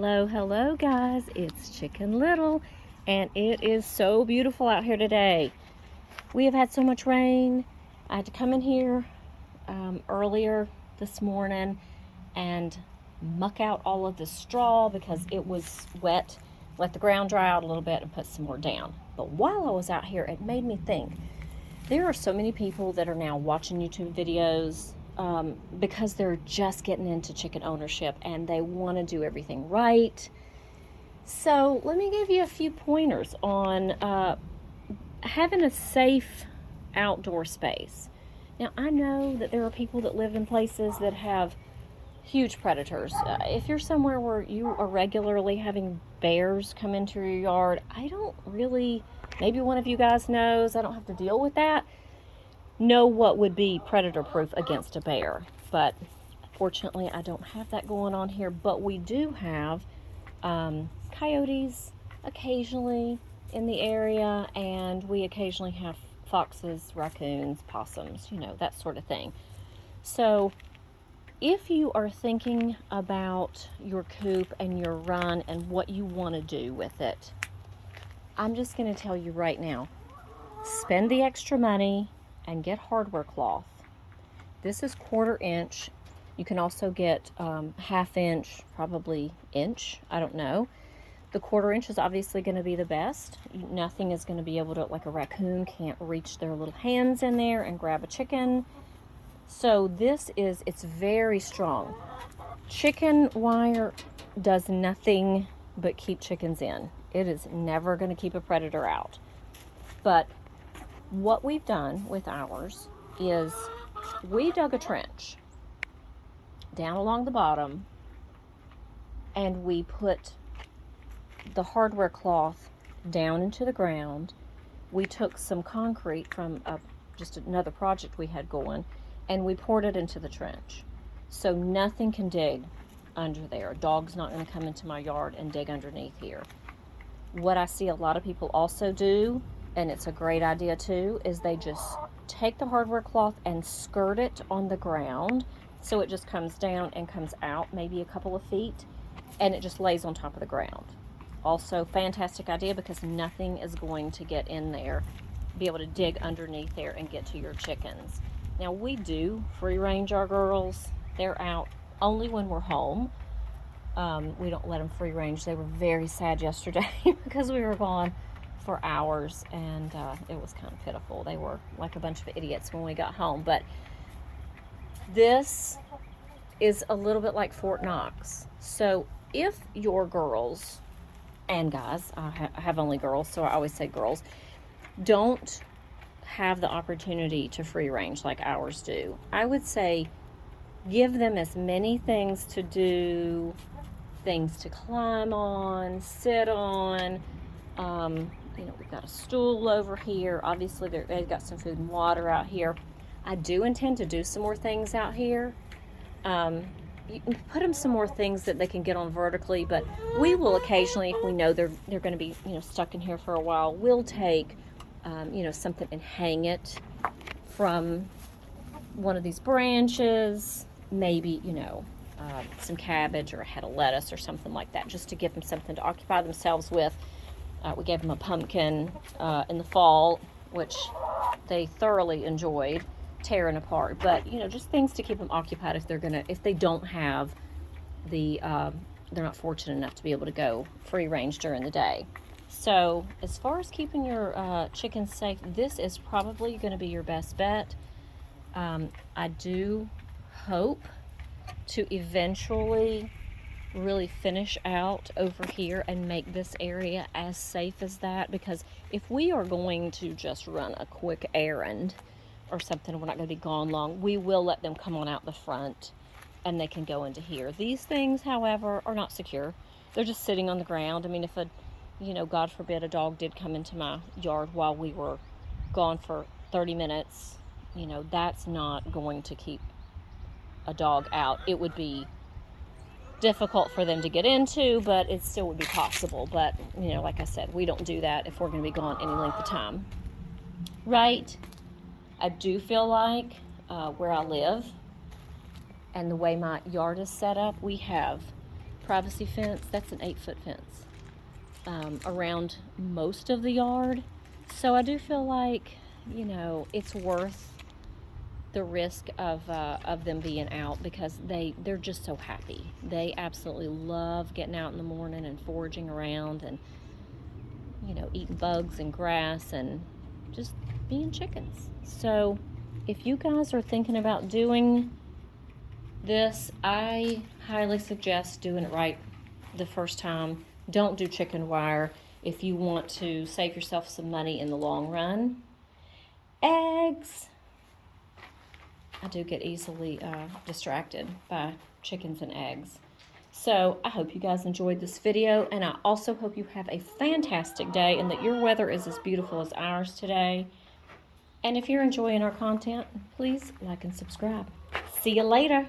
Hello guys, it's Chicken Little, and it is so beautiful out here today. We have had so much rain. I had to come in here earlier this morning and muck out all of the straw because it was wet. Let the ground dry out a little bit and put some more down. But while I was out here, it made me think, there are so many people that are now watching YouTube videos because they're just getting into chicken ownership and they want to do everything right. So let me give you a few pointers on having a safe outdoor space. Now, I know that there are people that live in places that have huge predators. If you're somewhere where you are regularly having bears come into your yard, I don't really, maybe one of you guys knows, I don't have to deal with that, know what would be predator proof against a bear. But fortunately, I don't have that going on here. But we do have coyotes occasionally in the area, and we occasionally have foxes, raccoons, possums, that sort of thing. So if you are thinking about your coop and your run and what you want to do with it, I'm just going to tell you right now, spend the extra money and get hardware cloth. This is 1/4 inch. You can also get 1/2 inch, probably inch, I don't know. The 1/4 inch is obviously going to be the best. Nothing is going to be able to, like a raccoon can't reach their little hands in there and grab a chicken. So it's very strong. Chicken wire does nothing but keep chickens in. It is never going to keep a predator out. But what we've done with ours is we dug a trench down along the bottom and we put the hardware cloth down into the ground. We took some concrete from just another project we had going, and we poured it into the trench. So nothing can dig under there. A dog's not going to come into my yard and dig underneath here. What I see a lot of people also do, and it's a great idea too, is they just take the hardware cloth and skirt it on the ground so it just comes down and comes out maybe a couple of feet, and it just lays on top of the ground. Also, fantastic idea because nothing is going to get in there, be able to dig underneath there and get to your chickens. Now, we do free range our girls. They're out only when we're home. We don't let them free range. They were very sad yesterday because we were gone for hours, and it was kind of pitiful. They were like a bunch of idiots when we got home. But this is a little bit like Fort Knox. So if your girls and guys, I have only girls, so I always say girls, don't have the opportunity to free range like ours do, I would say give them as many things to do, things to climb on, sit on. We've got a stool over here. Obviously, they've got some food and water out here. I do intend to do some more things out here. You can put them some more things that they can get on vertically, but we will occasionally, if we know they're going to be stuck in here for a while, we'll take something and hang it from one of these branches, maybe some cabbage or a head of lettuce or something like that, just to give them something to occupy themselves with. We gave them a pumpkin in the fall, which they thoroughly enjoyed tearing apart. But just things to keep them occupied if they don't have they're not fortunate enough to be able to go free range during the day. So as far as keeping your chickens safe, this is probably going to be your best bet. I do hope to eventually really finish out over here and make this area as safe as that, because if we are going to just run a quick errand or something, we're not going to be gone long, we will let them come on out the front and they can go into here. These things, however, are not secure. They're just sitting on the ground. I mean, if God forbid, a dog did come into my yard while we were gone for 30 minutes, that's not going to keep a dog out. It would be difficult for them to get into, but it still would be possible. But, like I said, we don't do that if we're going to be gone any length of time. Right? I do feel like where I live and the way my yard is set up, we have privacy fence. That's an 8-foot fence around most of the yard. So I do feel like, you know, it's worth the risk of them being out, because they're just so happy. They absolutely love getting out in the morning and foraging around and, you know, eating bugs and grass and just being chickens. So if you guys are thinking about doing this, I highly suggest doing it right the first time. Don't do chicken wire if you want to save yourself some money in the long run. Eggs. I do get easily distracted by chickens and eggs. So I hope you guys enjoyed this video, and I also hope you have a fantastic day and that your weather is as beautiful as ours today. And if you're enjoying our content, please like and subscribe. See you later.